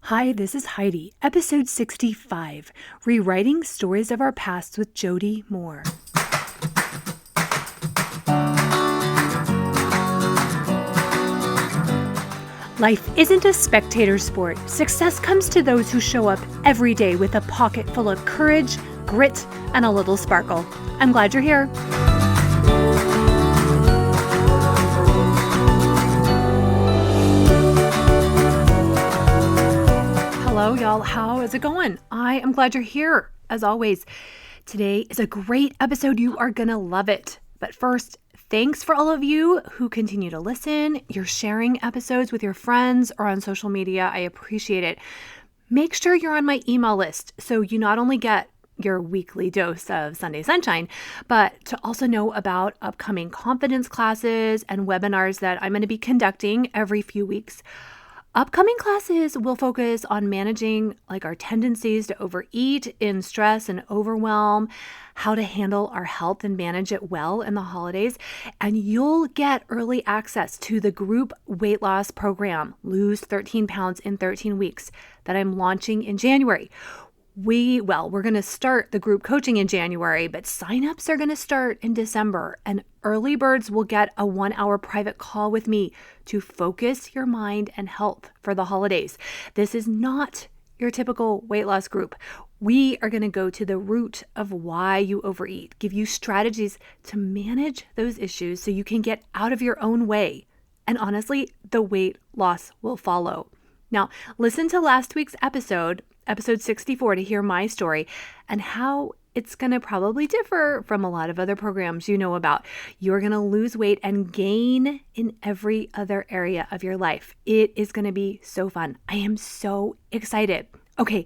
Hi, this is Heidi, episode 65, Rewriting Stories of Our Past with Jody Moore. Life isn't a spectator sport. Success comes to those who show up every day with a pocket full of courage, grit, and a little sparkle. I'm glad you're here. Hello, y'all. How is it going? I am glad you're here, as always. Today is a great episode. You are going to love it. But first, thanks for all of you who continue to listen. You're sharing episodes with your friends or on social media. I appreciate it. Make sure you're on my email list so you not only get your weekly dose of Sunday Sunshine, but to also know about upcoming confidence classes and webinars that I'm going to be conducting every few weeks. Upcoming classes will focus on managing our tendencies to overeat in stress and overwhelm, how to handle our health and manage it well in the holidays, and you'll get early access to the group weight loss program, Lose 13 Pounds in 13 Weeks, that I'm launching in January. We're going to start the group coaching in January, but signups are going to start in December, and early birds will get a 1-hour private call with me to focus your mind and health for the holidays. This is not your typical weight loss group. We are going to go to the root of why you overeat, give you strategies to manage those issues so you can get out of your own way. And honestly, the weight loss will follow. Now, listen to last week's episode 64, to hear my story and how it's going to probably differ from a lot of other programs you know about. You're going to lose weight and gain in every other area of your life. It is going to be so fun. I am so excited. Okay,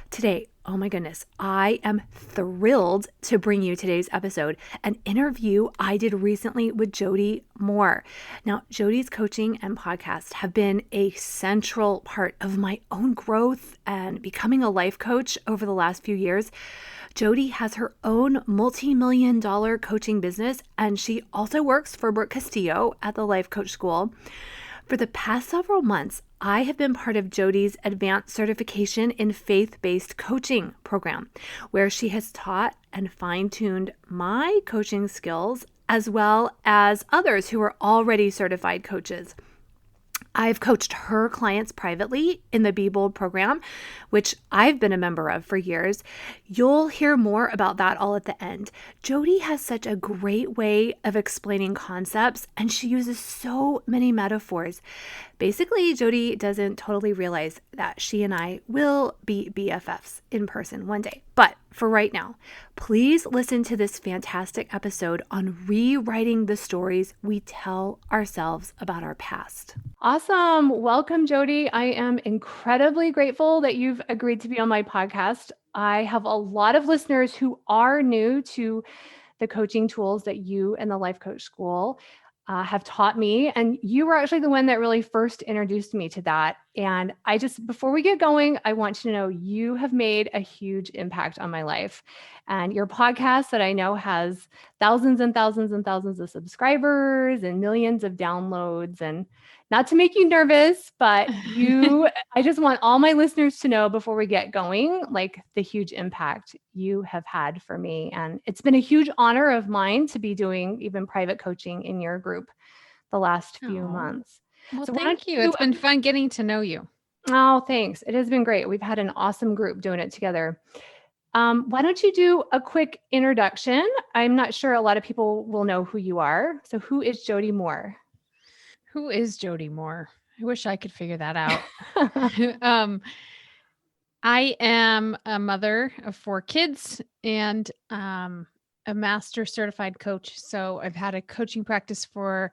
today, oh my goodness, I am thrilled to bring you today's episode, an interview I did recently with Jody Moore. Now, Jody's coaching and podcast have been a central part of my own growth and becoming a life coach over the last few years. Jody has her own multi-million-dollar coaching business, and she also works for Brooke Castillo at the Life Coach School. For the past several months, I have been part of Jody's advanced certification in faith-based coaching program, where she has taught and fine-tuned my coaching skills as well as others who are already certified coaches. I've coached her clients privately in the Be Bold program, which I've been a member of for years. You'll hear more about that all at the end. Jody has such a great way of explaining concepts, and she uses so many metaphors. Basically, Jody doesn't totally realize that she and I will be BFFs in person one day. But for right now, please listen to this fantastic episode on rewriting the stories we tell ourselves about our past. Awesome. Welcome, Jody. I am incredibly grateful that you've agreed to be on my podcast. I have a lot of listeners who are new to the coaching tools that you and the Life Coach School have taught me. And you were actually the one that really first introduced me to that. And before we get going, I want you to know you have made a huge impact on my life. And your podcast that I know has thousands and thousands and thousands of subscribers and millions of downloads. And not to make you nervous, but I just want all my listeners to know before we get going, the huge impact you have had for me. And it's been a huge honor of mine to be doing even private coaching in your group the last few months. Well, so thank you. It's been fun getting to know you. Oh, thanks. It has been great. We've had an awesome group doing it together. Why don't you do a quick introduction? I'm not sure a lot of people will know who you are. So who is Jody Moore? Who is Jody Moore? I wish I could figure that out. I am a mother of 4 kids and a master certified coach. So I've had a coaching practice for,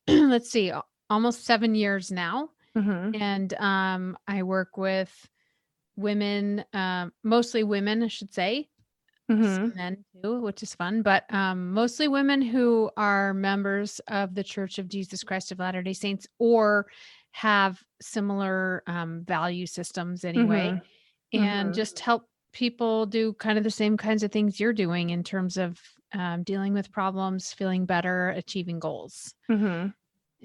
let's see, almost 7 years now. Mm-hmm. And I work with women, mostly women, I should say. Mm-hmm. Some men too, which is fun, but mostly women who are members of the Church of Jesus Christ of Latter-day Saints or have similar value systems anyway, and just help people do kind of the same kinds of things you're doing in terms of dealing with problems, feeling better, achieving goals. Mm-hmm.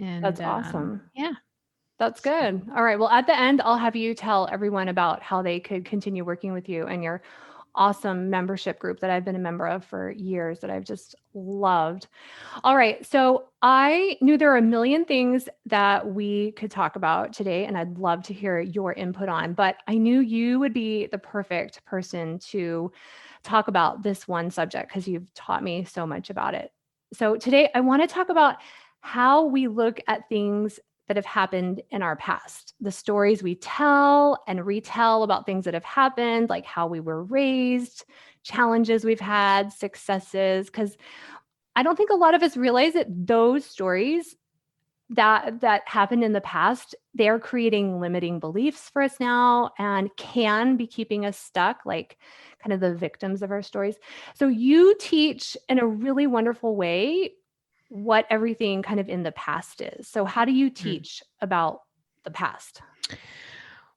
And that's awesome. Yeah. That's good. All right. Well, at the end, I'll have you tell everyone about how they could continue working with you and your awesome membership group that I've been a member of for years that I've just loved. All right. So I knew there are a million things that we could talk about today, and I'd love to hear your input on, but I knew you would be the perfect person to talk about this one subject because you've taught me so much about it. So today I want to talk about how we look at things that have happened in our past, the stories we tell and retell about things that have happened, like how we were raised, challenges we've had, successes, because I don't think a lot of us realize that those stories that happened in the past, they're creating limiting beliefs for us now and can be keeping us stuck, like kind of the victims of our stories. So you teach in a really wonderful way what everything kind of in the past is. So how do you teach about the past?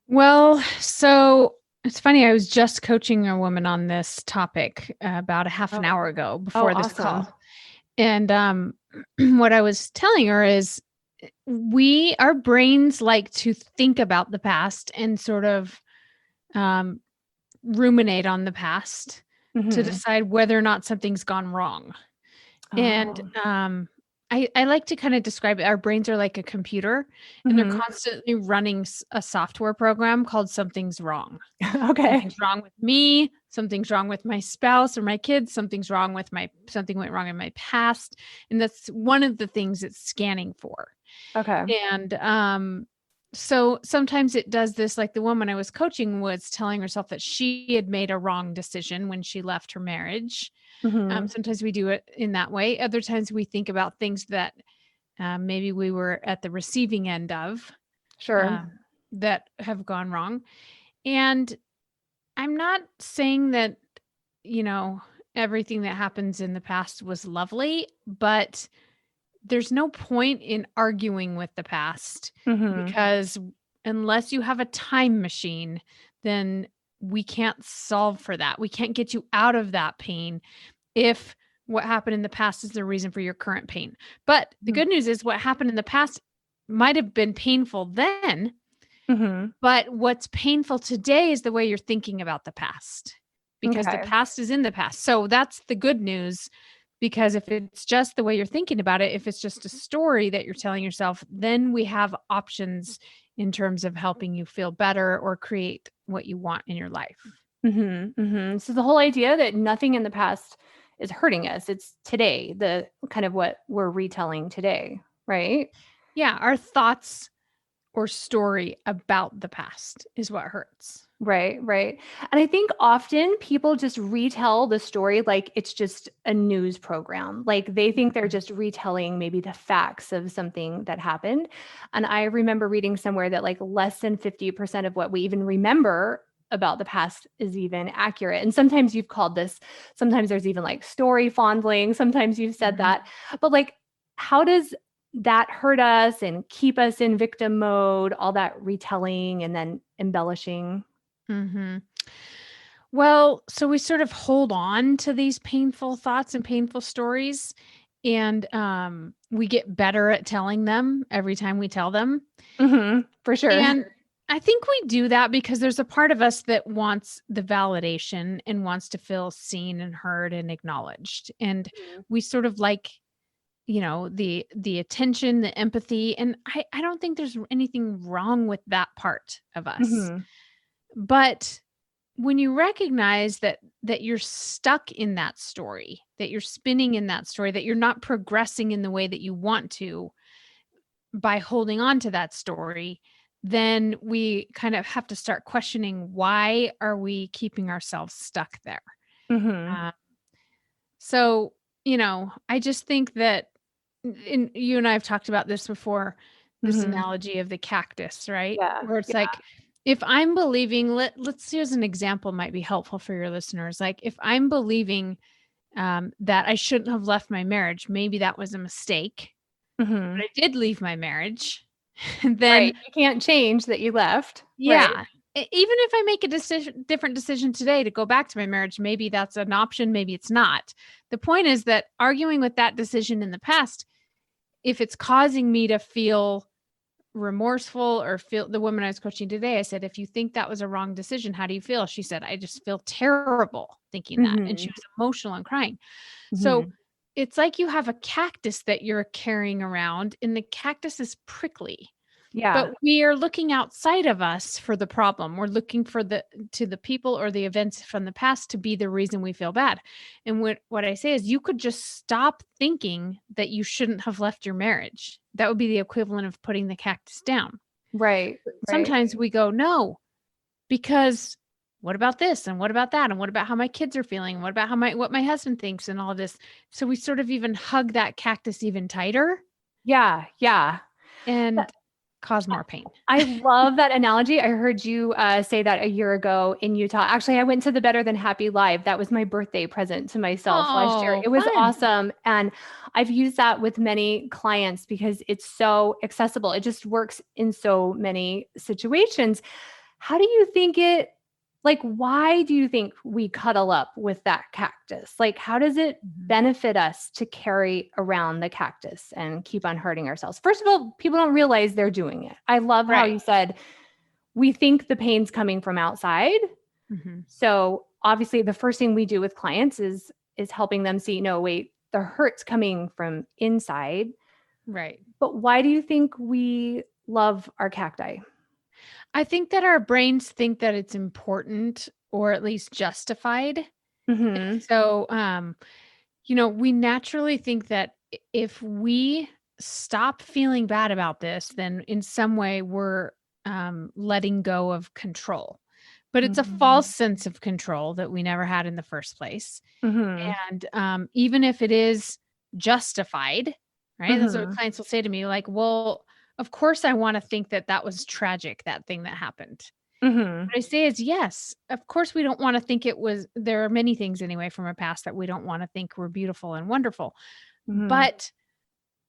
Well, so it's funny. I was just coaching a woman on this topic about a half an hour ago before this awesome. call. And what I was telling her is our brains like to think about the past and sort of ruminate on the past to decide whether or not something's gone wrong. And I like to kind of describe it. Our brains are like a computer and they're constantly running a software program called Something's Wrong. Okay. Something's wrong with me. Something's wrong with my spouse or my kids. Something went wrong in my past. And that's one of the things it's scanning for. Okay. And so sometimes it does this, like the woman I was coaching was telling herself that she had made a wrong decision when she left her marriage. Sometimes we do it in that way. Other times we think about things that maybe we were at the receiving end of. Sure. That have gone wrong. And I'm not saying that, everything that happens in the past was lovely, but there's no point in arguing with the past because unless you have a time machine, then we can't solve for that. We can't get you out of that pain if what happened in the past is the reason for your current pain. But the good news is what happened in the past might have been painful then, but what's painful today is the way you're thinking about the past because the past is in the past. So that's the good news, because if it's just the way you're thinking about it, if it's just a story that you're telling yourself, then we have options in terms of helping you feel better or create what you want in your life. So the whole idea that nothing in the past is hurting us, it's today, the kind of what we're retelling today, right? Yeah, our thoughts or story about the past is what hurts. Right. And I think often people just retell the story like it's just a news program. Like they think they're just retelling maybe the facts of something that happened. And I remember reading somewhere that like less than 50% of what we even remember about the past is even accurate. And sometimes you've called this, sometimes there's even like story fondling. Sometimes you've said that. But like, how does that hurt us and keep us in victim mode, all that retelling and then embellishing? Well, so we sort of hold on to these painful thoughts and painful stories, and we get better at telling them every time we tell them. For sure. And I think we do that because there's a part of us that wants the validation and wants to feel seen and heard and acknowledged. And we sort of like, the attention, the empathy. And I don't think there's anything wrong with that part of us. But when you recognize that you're stuck in that story, that you're spinning in that story, that you're not progressing in the way that you want to by holding on to that story, then we kind of have to start questioning, why are we keeping ourselves stuck there? So, I just think that you and I have talked about this before, this analogy of the cactus, right? Yeah. Where it's like, if I'm believing, let's here's an example might be helpful for your listeners. Like if I'm believing that I shouldn't have left my marriage, maybe that was a mistake, but I did leave my marriage. And then you can't change that you left. even if I make a different decision today to go back to my marriage, maybe that's an option, maybe it's not. The point is that arguing with that decision in the past, if it's causing me to feel remorseful or feel the woman I was coaching today, I said, if you think that was a wrong decision, how do you feel? She said, I just feel terrible thinking that. And she Mhm. was emotional and crying. So Mhm. it's like you have a cactus that you're carrying around, and the cactus is prickly. Yeah. But we are looking outside of us for the problem. We're looking for the people or the events from the past to be the reason we feel bad. And what I say is you could just stop thinking that you shouldn't have left your marriage. That would be the equivalent of putting the cactus down. Right. Right. Sometimes we go, no, because what about this? And what about that? And what about how my kids are feeling? What about what my husband thinks and all of this? So we sort of even hug that cactus even tighter Yeah. Yeah. and cause more pain. I love that analogy. I heard you say that a year ago in Utah. Actually, I went to the Better Than Happy Live. That was my birthday present to myself last year. Oh, It was fun. awesome. And I've used that with many clients because it's so accessible. It just works in so many situations. How do you think why do you think we cuddle up with that cactus? Like, how does it Mhm. benefit us to carry around the cactus and keep on hurting ourselves? First of all, people don't realize they're doing it. I love how Right. you said we think the pain's coming from outside. Mhm. So obviously the first thing we do with clients is helping them see, no, wait, the hurt's coming from inside. Right. But why do you think we love our cacti? I think that our brains think that it's important or at least justified. And Mhm. so, we naturally think that if we stop feeling bad about this, then in some way we're letting go of control. But it's a false Mhm. sense of control that we never had in the first place. Mhm. And even if it is justified, right? That's what Mhm. clients will say to me, like, well, of course I want to think that that was tragic, that thing that happened. Mhm. What I say is, yes, of course we don't want to think it was, there are many things anyway from our past that we don't want to think were beautiful and wonderful. Mhm. But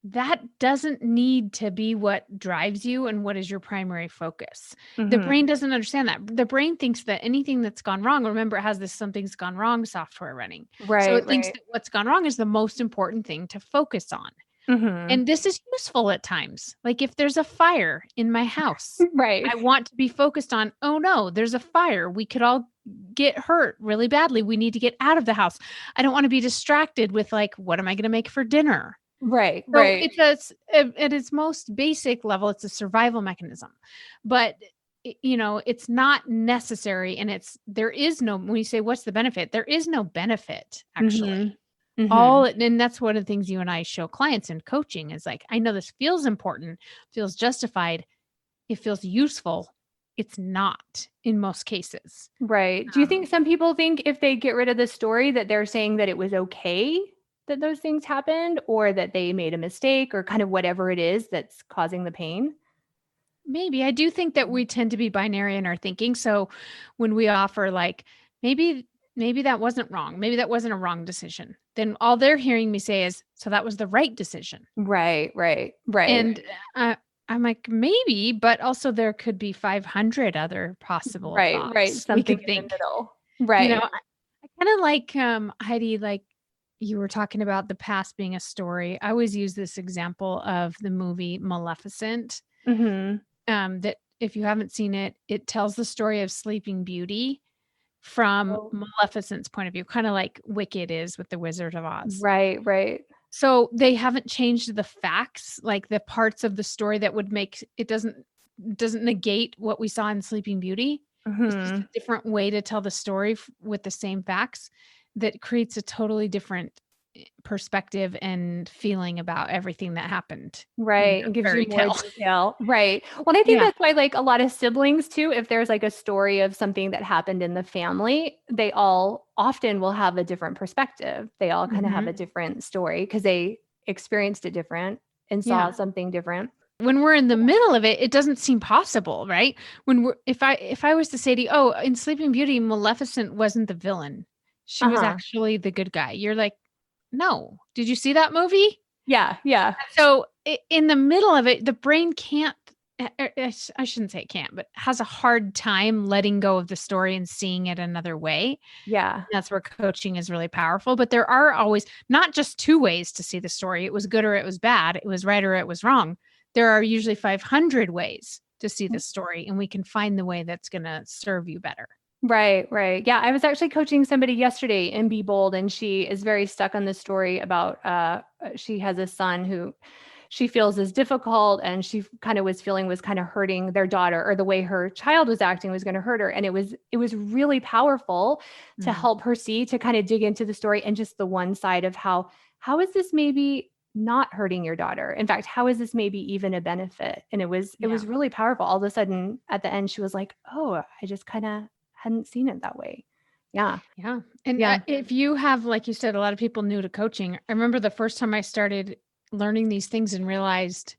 that doesn't need to be what drives you and what is your primary focus. The Mhm. brain doesn't understand that. The brain thinks that anything that's gone wrong, remember, it has this something's gone wrong software running. So Right, it thinks right. that what's gone wrong is the most important thing to focus on. Mhm. And this is useful at times. Like if there's a fire in my house, Right. I want to be focused on, oh no, there's a fire. We could all get hurt really badly. We need to get out of the house. I don't want to be distracted with like, what am I going to make for dinner? Right, So right. at its most basic level, it's a survival mechanism, but it's not necessary. And there is no, when you say, what's the benefit? There is no benefit actually. Mhm. Mhm. And that's one of the things you and I show clients in coaching is like, I know this feels important, feels justified. It feels useful. It's not in most cases. Right. Do you Um, think some people think if they get rid of the story that they're saying that it was okay that those things happened or that they made a mistake or kind of whatever it is that's causing the pain? Maybe. I do think that we tend to be binary in our thinking. So when we offer like maybe that wasn't wrong. Maybe that wasn't a wrong decision. Then all they're hearing me say is, so that was the right decision. Right, right, right. And I'm like, maybe, but also there could be 500 other possible Right, right. thoughts we Something could in the think. middle. I Right. kind of like Heidi, like you were talking about the past being a story. I always use this example of the movie Maleficent. Mhm. That if you haven't seen it, it tells the story of Sleeping Beauty from Oh, Maleficent's point of view, kind of like Wicked is with the Wizard of Oz. right, right. So they haven't changed the facts, like the parts of the story that would make it doesn't negate what we saw in Sleeping Beauty. It's just a Mhm. different way to tell the story with the same facts that creates a totally different perspective and feeling about everything that happened in Right, the and gives you fairy more tale. detail. Right. Well, and I think Yeah. that's why, like, a lot of siblings too, if there's, like, a story of something that happened in the family, they all often will have a different perspective. They all kinda have Mhm. a different story because they experienced it different and saw Yeah. something different. When we're in the middle of it, it doesn't seem possible, right? When we're if I was to say to you, "Oh, in Sleeping Beauty, Maleficent wasn't the villain. She was Uh-huh. actually the good guy." You're like, "No. Did you see that movie?" Yeah, yeah, So, in the middle of it, the brain can't I shouldn't say it can't, but has a hard time letting go of the story and seeing it another way. yeah. That's where coaching is really powerful, but there are always not just 2 ways to see the story. It was good or it was bad. It was right or it was wrong. there are usually 500 ways to see the story, and we can find the way that's going to serve you better. Right, right. Yeah, I was actually coaching somebody yesterday in Be Bold, and she is very stuck on the story about she has a son who she feels is difficult, and she kind of was feeling was kind of hurting their daughter, or the way her child was acting was going to hurt her. And it was really powerful to help her see, to kind of dig into the story and just the one side of how is this maybe not hurting your daughter? In fact, how is this maybe even a benefit? And it was really powerful. All of a sudden at the end she was like, "Oh, I just kind of hadn't seen it that way." Yeah. Yeah. And Yeah. if you have, like you said, a lot of people new to coaching, I remember the first time I started learning these things and realized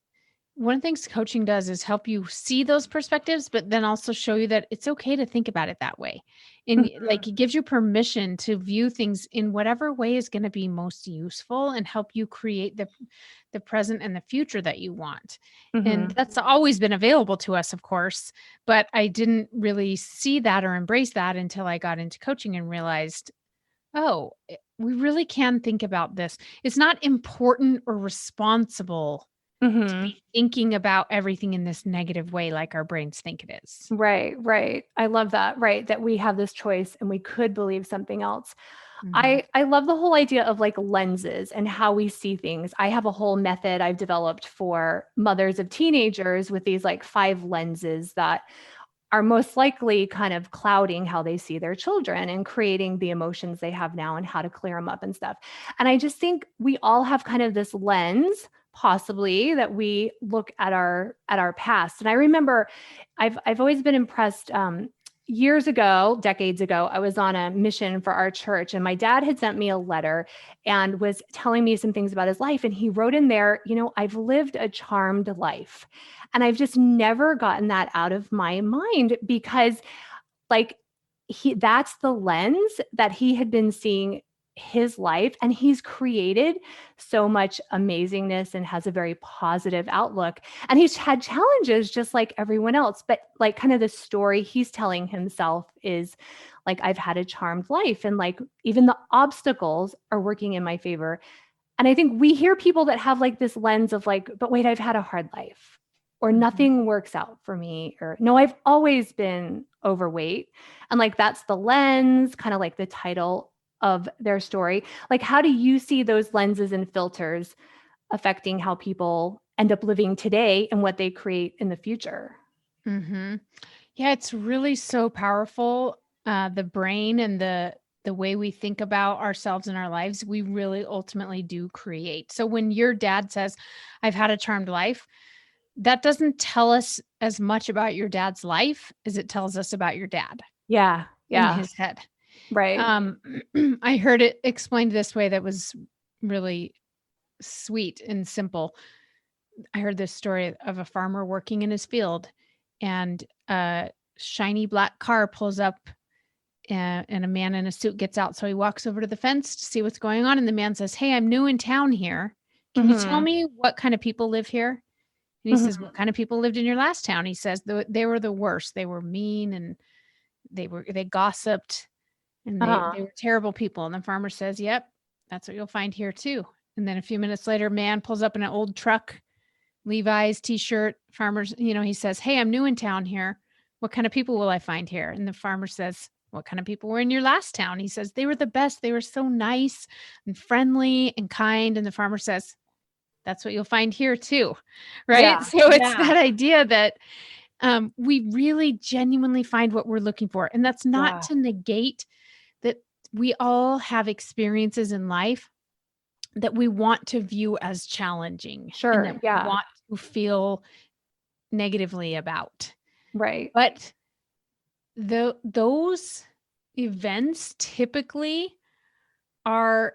one of the things coaching does is help you see those perspectives, but then also show you that it's okay to think about it that way. And like, it gives you permission to view things in whatever way is going to be most useful and help you create the present and the future that you want. And that's always been available to us, of course, but I didn't really see that or embrace that until I got into coaching and realized, oh, we really can think about this. It's not important or responsible to Mhm. be thinking about everything in this negative way like our brains think it is. Right, right. I love that. Right, that we have this choice and we could believe something else. Mhm. I love the whole idea of like lenses and how we see things. I have a whole method I've developed for mothers of teenagers with these like 5 lenses that are most likely kind of clouding how they see their children and creating the emotions they have now and how to clear them up and stuff. And I just think we all have kind of this lens possibly that we look at our past. And I remember I've always been impressed. Years ago, decades ago, I was on a mission for our church, and my dad had sent me a letter and was telling me some things about his life. And he wrote in there, "I've lived a charmed life." And I've just never gotten that out of my mind because, like, that's the lens that he had been seeing his life, and he's created so much amazingness and has a very positive outlook, and he's had challenges just like everyone else, but like kind of the story he's telling himself is like, I've had a charmed life, and like even the obstacles are working in my favor. And I think we hear people that have like this lens of like, but wait, I've had a hard life, or Mhm. nothing works out for me, or no, I've always been overweight. And like that's the lens, kind of like the title of their story. Like, how do you see those lenses and filters affecting how people end up living today and what they create in the future? Mhm. Yeah, it's really so powerful. The brain and the way we think about ourselves and our lives, we really ultimately do create. So when your dad says, "I've had a charmed life," that doesn't tell us as much about your dad's life as it tells us about your dad Yeah. in Yeah. his head. Right. Um, I heard it explained this way that was really sweet and simple. I heard this story of a farmer working in his field, and a shiny black car pulls up, and a man in a suit gets out. So he walks over to the fence to see what's going on. And the man says, "Hey, I'm new in town here. Can you tell Hmm. me what kind of people live here?" And he says, Hmm. "What kind of people lived in your last town?" He says, They were the worst. They were mean, and they gossiped, and Uh-huh. they were terrible people." And the farmer says, "Yep, that's what you'll find here too." And then a few minutes later, man pulls up in an old truck, Levi's t-shirt, farmers, he says, "Hey, I'm new in town here. What kind of people will I find here?" And the farmer says, "What kind of people were in your last town?" He says, "They were the best. They were so nice and friendly and kind." And the farmer says, "That's what you'll find here too." Yeah. Right? So it's Yeah. that idea that we really genuinely find what we're looking for. And that's not Yeah. to negate that we all have experiences in life that we want to view as challenging and that Sure. we Yeah. want to feel negatively about. Right. But those events typically are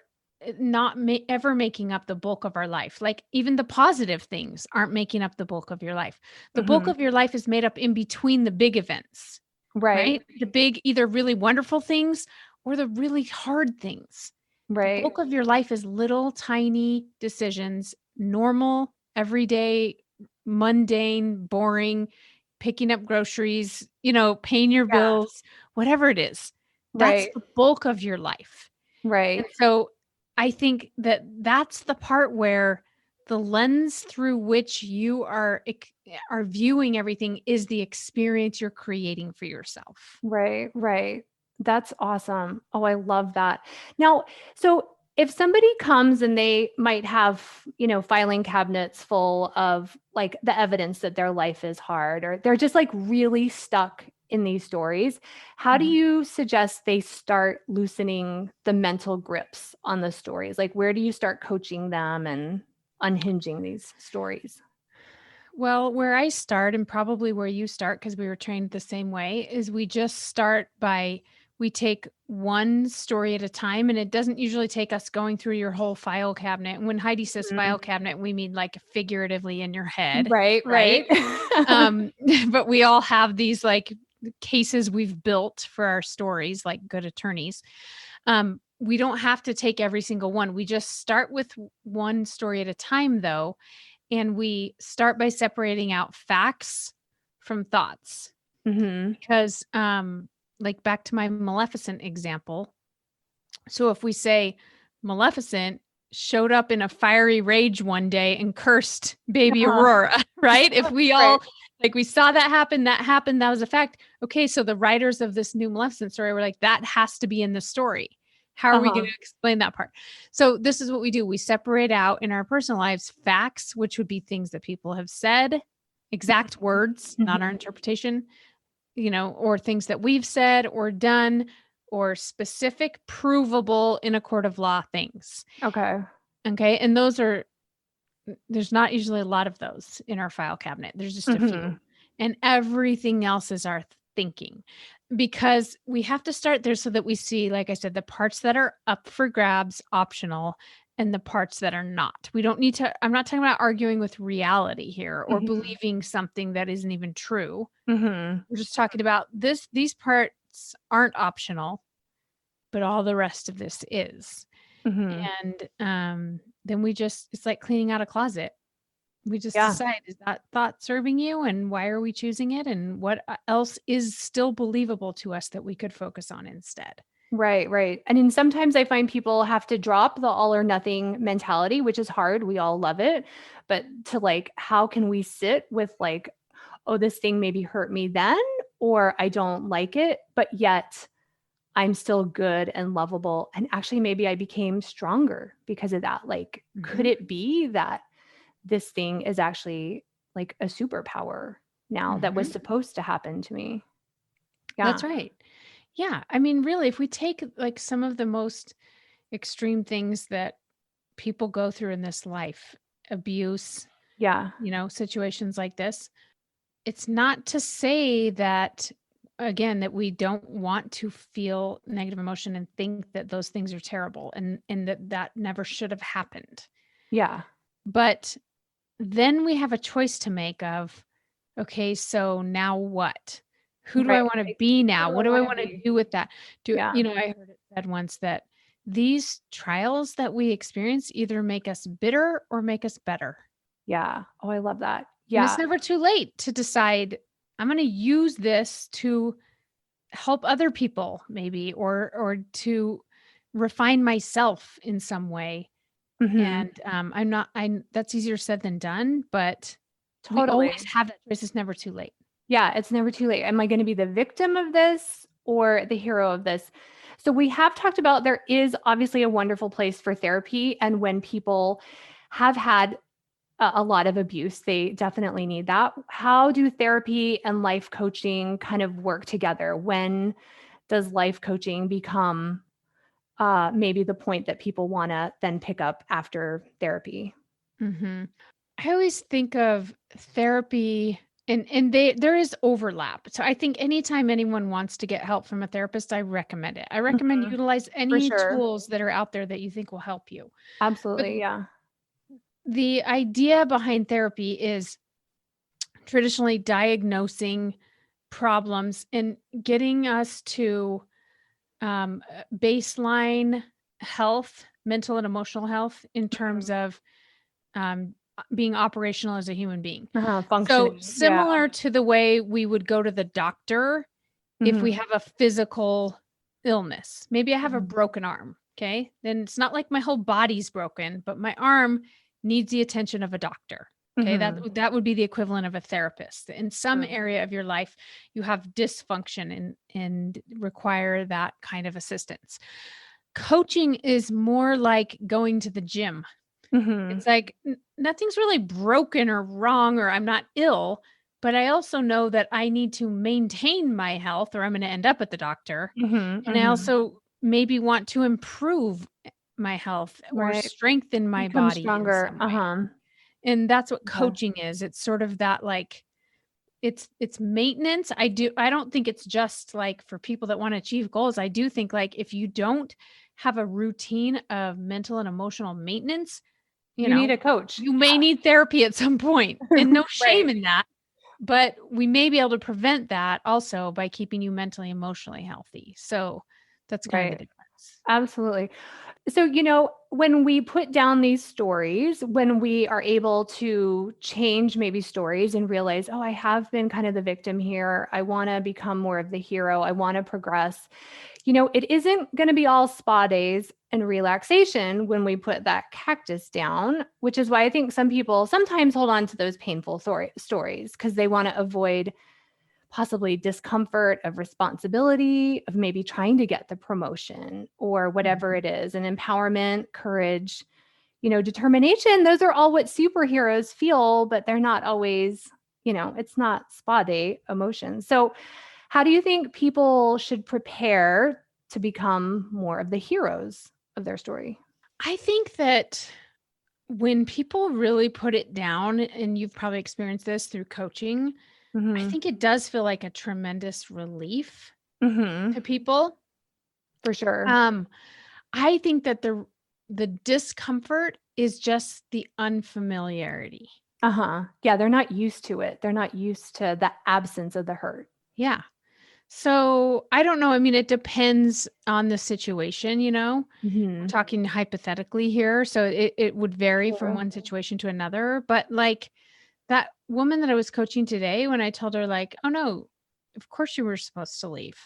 not ever making up the bulk of our life. Like even the positive things aren't making up the bulk of your life. The bulk Hmm. of your life is made up in between the big events, Right. right? The big, either really wonderful things or the really hard things. The Right. bulk of your life is little tiny decisions, normal, everyday, mundane, boring, picking up groceries, paying your Yeah. bills, whatever it is. That's Right. the bulk of your life. And Right. so I think that that's the part where the lens through which you are viewing everything is the experience you're creating for yourself. Right, right. That's awesome. Oh, I love that. Now, so if somebody comes and they might have, filing cabinets full of like the evidence that their life is hard, or they're just like really stuck in these stories, how do Mhm. you suggest they start loosening the mental grips on the stories? Like, where do you start coaching them and unhinging these stories? Well, where I start, and probably where you start, because we were trained the same way, is we just start by we take one story at a time, and it doesn't usually take us going through your whole file cabinet. And when Heidi says Mhm. file cabinet, we mean like figuratively in your head, Right, right? right. But we all have these like cases we've built for our stories, like good attorneys. We don't have to take every single one. We just start with one story at a time, though, and we start by separating out facts from thoughts. Mhm. Because, like back to my Maleficent example. So if we say Maleficent showed up in a fiery rage one day and cursed baby Uh-huh. Aurora, right? If we Right. all like we saw that happen, that was a fact. Okay, so the writers of this new Maleficent story were like, that has to be in the story. How are we going Uh-huh. to explain that part? So this is what we do. We separate out in our personal lives facts, which would be things that people have said, exact words, not our Mhm. interpretation, or things that we've said or done, or specific, provable in a court of law things. Okay. Okay. And there's not usually a lot of those in our file cabinet. There's just a few. Mhm. And everything else is our thinking, because we have to start there so that we see, like I said, the parts that are up for grabs, optional, and the parts that are not. We don't need to, I'm not talking about arguing with reality here or Mhm. believing something that isn't even true. Mhm. We're just talking about these parts aren't optional, but all the rest of this is. Mhm. And then it's like cleaning out a closet. We just Yeah. decide, is that thought serving you, and why are we choosing it, and what else is still believable to us that we could focus on instead. Right, right. And then sometimes I find people have to drop the all or nothing mentality, which is hard. We all love it. But to like, how can we sit with like, oh, this thing maybe hurt me then, or I don't like it, but yet I'm still good and lovable. And actually, maybe I became stronger because of that. Like, could Mhm. it be that this thing is actually like a superpower now that was Mhm. supposed to happen to me? Yeah. That's right. Yeah, I mean, really, if we take like some of the most extreme things that people go through in this life, abuse, Yeah. situations like this, it's not to say that, again, that we don't want to feel negative emotion and think that those things are terrible, and that never should have happened. Yeah. But then we have a choice to make of, okay, so now what? Who do Right. I want to Right. be Who now? do What I do I want to want to be? do with that? Yeah. I heard it said once that these trials that we experience either make us bitter or make us better. Yeah. Oh, I love that. And Yeah. it's never too late to decide, I'm going to use this to help other people, maybe, or to refine myself in some way. Mhm. And I'm not I that's easier said than done, but we always Totally. have that choice. It's never too late. Yeah, it's never too late. Am I gonna be the victim of this or the hero of this? So we have talked about there is obviously a wonderful place for therapy, and when people have had a lot of abuse, they definitely need that. How do therapy and life coaching kind of work together? When does life coaching become, maybe the point that people wanna then pick up after therapy? Mhm. I always think of therapy, and there is overlap. So I think anytime anyone wants to get help from a therapist, I recommend it. I recommend Mhm. utilize For any sure. tools that are out there that you think will help you. But Absolutely, yeah. the idea behind therapy is traditionally diagnosing problems and getting us to baseline health, mental and emotional health, in terms Mhm. of being operational as a human being. Uh-huh, So functioning, yeah. similar to the way we would go to the doctor if we Mhm. have a physical illness. Maybe I have a Mhm. broken arm. Okay. Then it's not like my whole body's broken, but my arm needs the attention of a doctor. Okay. That would be the equivalent of a therapist. In some area of your life, you have dysfunction and require that kind of assistance. Coaching is more like going to the gym. It's like nothing's really broken or wrong, or I'm not ill, but I also know that I need to maintain my health or I'm going to end up at the doctor. And I also maybe want to improve my health or strengthen my Become body stronger. in some way. And that's what coaching is. It's sort of that, like, it's maintenance. I don't think it's just like for people that want to achieve goals. I do think, like, if you don't have a routine of mental and emotional maintenance, you need a coach. You may need therapy at some point, and no shame in that. But we may be able to prevent that also by keeping you mentally, emotionally healthy. So that's kind of the difference. Absolutely. So, when we put down these stories, when we are able to change maybe stories and realize, oh, I have been kind of the victim here. I want to become more of the hero. I want to progress. It isn't going to be all spa days and relaxation when we put that cactus down, which is why I think some people sometimes hold on to those painful stories because they want to avoid possibly discomfort of responsibility, of maybe trying to get the promotion or whatever it is, and empowerment, courage, determination. Those are all what superheroes feel, but they're not always, it's not spa day emotions. So how do you think people should prepare to become more of the heroes of their story? I think that when people really put it down, and you've probably experienced this through coaching, I think it does feel like a tremendous relief to people. For sure. I think that the discomfort is just the unfamiliarity. Yeah, they're not used to it. They're not used to the absence of the hurt. Yeah. So I don't know. I mean, it depends on the situation, We're talking hypothetically here. So it would vary from one situation to another. But like that woman that I was coaching today, when I told her, like, oh no, of course you were supposed to leave.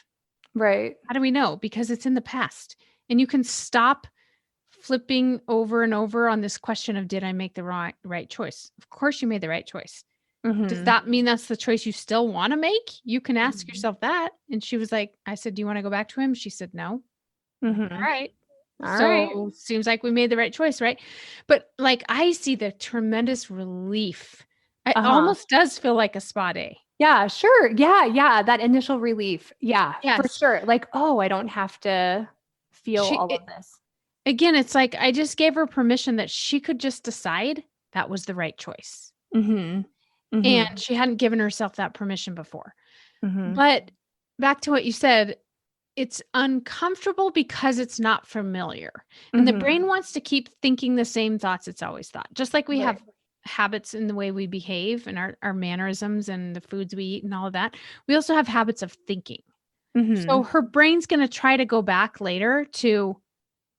Right. How do we know? Because it's in the past. And you can stop flipping over and over on this question of, did I make the right choice? Of course you made the right choice. Does that mean that's the choice you still want to make? You can ask yourself that. And she was like, I said, do you want to go back to him? She said, no. All right. Seems like we made the right choice, right? But like, I see the tremendous relief. It almost does feel like a spa day. Yeah, sure. Yeah. That initial relief. Yeah, for sure. Like, oh, I don't have to feel all of this. Again, it's like, I just gave her permission that she could just decide that was the right choice. And she hadn't given herself that permission before. But back to what you said, it's uncomfortable because it's not familiar. And the brain wants to keep thinking the same thoughts it's always thought. Just like we have habits in the way we behave and our mannerisms and the foods we eat and all of that, we also have habits of thinking. So her brain's going to try to go back later to,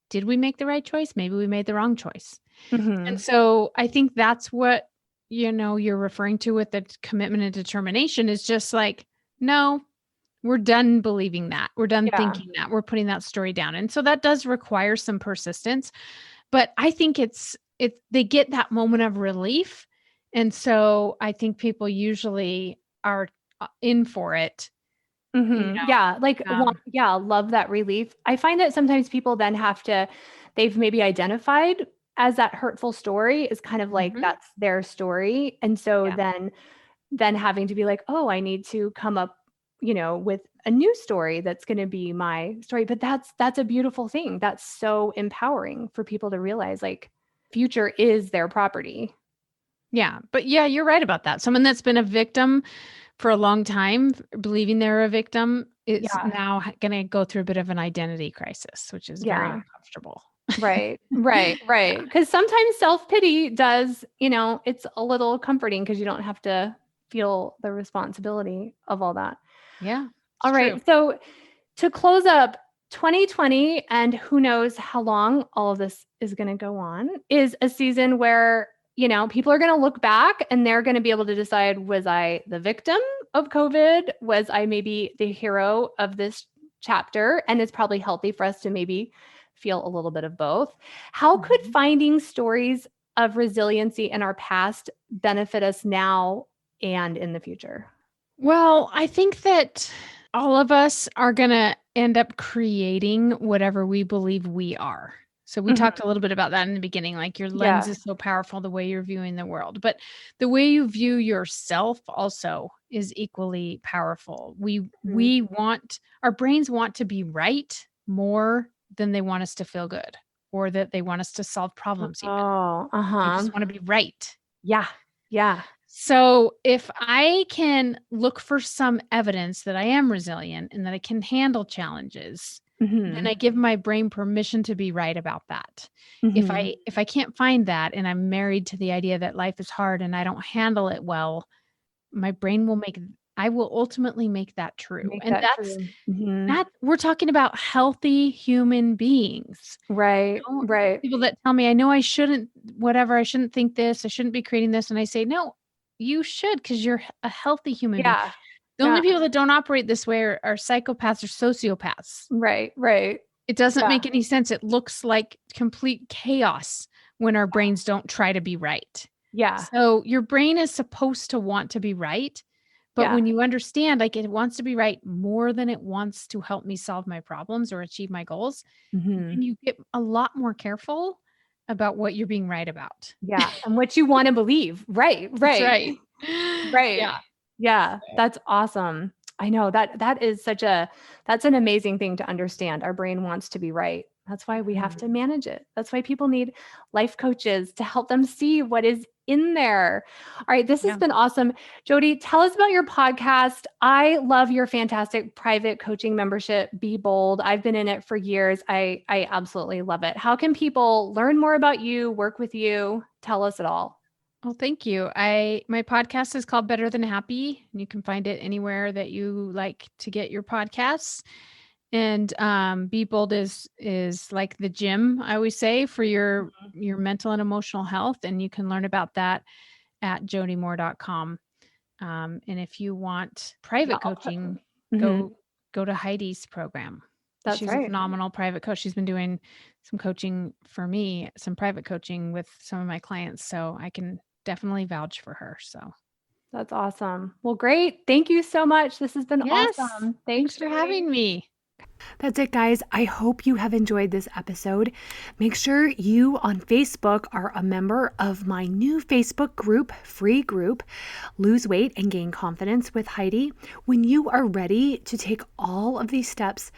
did we make the right choice? Maybe we made the wrong choice. And so I think that's what, you're referring to with the commitment and determination, is just like, no, we're done believing that. We're done thinking that. We're putting that story down. And so that does require some persistence, but I think they get that moment of relief. And so I think people usually are in for it. Yeah. Like, love that relief. I find that sometimes people then they've maybe identified as that hurtful story is kind of like, that's their story. And so then having to be like, oh, I need to come up, with a new story that's going to be my story. But that's a beautiful thing. That's so empowering for people to realize, like, future is their property. Yeah. But yeah, you're right about that. Someone that's been a victim for a long time, believing they're a victim, is now going to go through a bit of an identity crisis, which is very uncomfortable. Right. Because sometimes self-pity does, it's a little comforting because you don't have to feel the responsibility of all that. Yeah. All right. True. So to close up 2020, and who knows how long all of this is going to go on, is a season where, people are going to look back and they're going to be able to decide, was I the victim of COVID? Was I maybe the hero of this chapter? And it's probably healthy for us to maybe feel a little bit of both. How could finding stories of resiliency in our past benefit us now and in the future? Well, I think that all of us are going to end up creating whatever we believe we are. So we talked a little bit about that in the beginning, like your lens is so powerful, the way you're viewing the world, but the way you view yourself also is equally powerful. We want, our brains want to be right more than they want us to feel good or that they want us to solve problems even. Oh, They just want to be right. Yeah. Yeah. So if I can look for some evidence that I am resilient and that I can handle challenges, then I give my brain permission to be right about that. If I can't find that and I'm married to the idea that life is hard and I don't handle it well, my brain will I will ultimately make that true. Make And that true. that we're talking about healthy human beings. Right. Right. People that tell me, I know I shouldn't, whatever, I shouldn't think this, I shouldn't be creating this. And I say, no, you should, because you're a healthy human being. Yeah. The only people that don't operate this way are psychopaths or sociopaths. Right. Right. It doesn't make any sense. It looks like complete chaos when our brains don't try to be right. Yeah. So your brain is supposed to want to be right. But when you understand, like it wants to be right more than it wants to help me solve my problems or achieve my goals, then you get a lot more careful about what you're being right about. Yeah. And what you want to believe. Right. Right. That's right. Right. Yeah. Yeah. That's awesome. I know that is that's an amazing thing to understand. Our brain wants to be right. That's why we have to manage it. That's why people need life coaches to help them see what is in there. All right. This has been awesome. Jody, tell us about your podcast. I love your fantastic private coaching membership, Be Bold. I've been in it for years. I absolutely love it. How can people learn more about you, work with you? Tell us it all. Well, thank you. My podcast is called Better Than Happy, and you can find it anywhere that you like to get your podcasts. And Be Bold is like the gym, I always say, for your mental and emotional health. And you can learn about that at jodymoore.com. And if you want private coaching, go to Heidi's program. She's a phenomenal private coach. She's been doing some coaching for me, some private coaching with some of my clients. So I can definitely vouch for her. So that's awesome. Well, great. Thank you so much. This has been awesome. Thanks for having me. That's it, guys. I hope you have enjoyed this episode. Make sure you on Facebook are a member of my new Facebook group, free group, Lose Weight and Gain Confidence with Heidi. When you are ready to take all of these steps,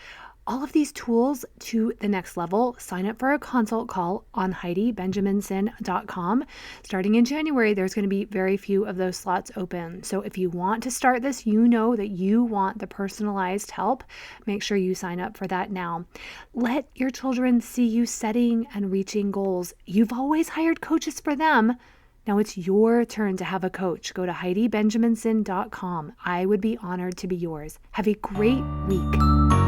all of these tools to the next level, sign up for a consult call on HeidiBenjaminson.com. Starting in January, there's going to be very few of those slots open. So if you want to start this, you know that you want the personalized help, make sure you sign up for that now. Let your children see you setting and reaching goals. You've always hired coaches for them. Now it's your turn to have a coach. Go to HeidiBenjaminson.com. I would be honored to be yours. Have a great week.